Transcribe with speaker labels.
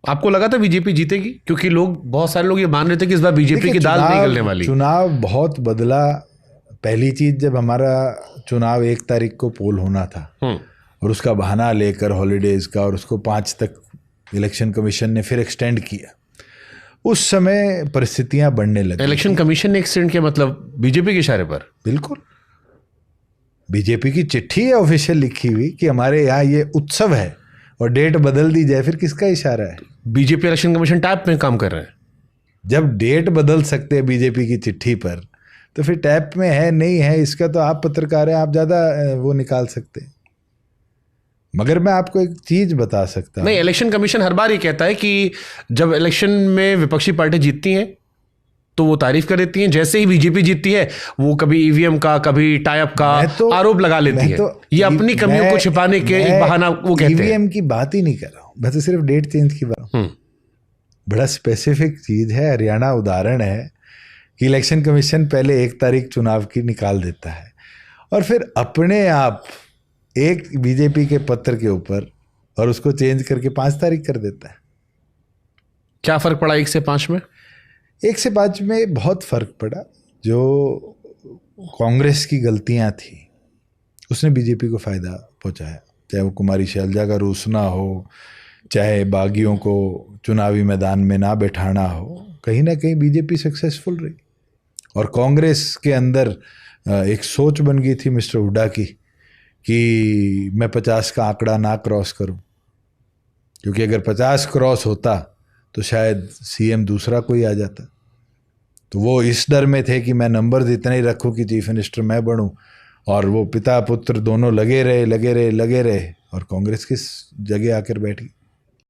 Speaker 1: आपको लगा था बीजेपी जीतेगी? क्योंकि बहुत सारे लोग ये मान रहे थे कि इस बार बीजेपी की दाल नहीं गलने वाली।
Speaker 2: चुनाव बहुत बदला। पहली चीज, जब हमारा चुनाव 1 तारीख को पोल होना था और उसका बहाना लेकर हॉलीडेज का, और उसको 5 तक इलेक्शन कमीशन ने फिर एक्सटेंड किया, उस समय परिस्थितियां बढ़ने लगी।
Speaker 1: इलेक्शन कमीशन ने एक्सटेंड किया मतलब बीजेपी के इशारे पर?
Speaker 2: बिल्कुल, बीजेपी की चिट्ठी है ऑफिशियल लिखी हुई कि हमारे यहाँ ये उत्सव है और डेट बदल दी जाए। फिर किसका इशारा है?
Speaker 1: बीजेपी इलेक्शन कमीशन टैप में काम कर रहे हैं।
Speaker 2: जब डेट बदल सकते हैं बीजेपी की चिट्ठी पर, तो फिर टैप में है नहीं है, इसका तो आप पत्रकार हैं, आप ज़्यादा वो निकाल सकते हैं। मगर मैं आपको एक चीज़ बता सकता हूँ।
Speaker 1: नहीं, इलेक्शन कमीशन हर बार ये कहता है कि जब इलेक्शन में विपक्षी पार्टी जीतती हैं तो वो तारीफ कर देती हैं, जैसे ही बीजेपी जीतती है वो कभी ईवीएम का, कभी टाइप का आरोप लगा लेती है। ये अपनी कमियों को छिपाने के एक बहाना वो कहते हैं।
Speaker 2: ईवीएम की बात ही नहीं कर रहा हूँ, मैं तो सिर्फ डेट चेंज की बात। बड़ा स्पेसिफिक चीज़ है, हरियाणा उदाहरण है कि इलेक्शन कमीशन पहले 1 तारीख चुनाव की निकाल देता है और फिर अपने आप एक बीजेपी के पत्र के ऊपर और उसको चेंज करके 5 तारीख कर देता है।
Speaker 1: क्या फर्क पड़ा 1 से 5 में?
Speaker 2: 1 से 5 में बहुत फर्क पड़ा। जो कांग्रेस की गलतियां थी उसने बीजेपी को फायदा पहुंचाया, चाहे वो कुमारी शैलजा का रूसना हो, चाहे बागियों को चुनावी मैदान में ना बैठाना हो, कहीं ना कहीं बीजेपी सक्सेसफुल रही। और कांग्रेस के अंदर एक सोच बन गई थी मिस्टर हुड्डा की कि मैं 50 का आंकड़ा ना क्रॉस करूं, क्योंकि अगर 50 क्रॉस होता तो शायद सीएम दूसरा कोई आ जाता। तो वो इस डर में थे कि मैं नंबर्स इतने ही रखूं कि चीफ मिनिस्टर मैं बनूं, और वो पिता पुत्र दोनों लगे रहे और कांग्रेस किस जगह आकर बैठी।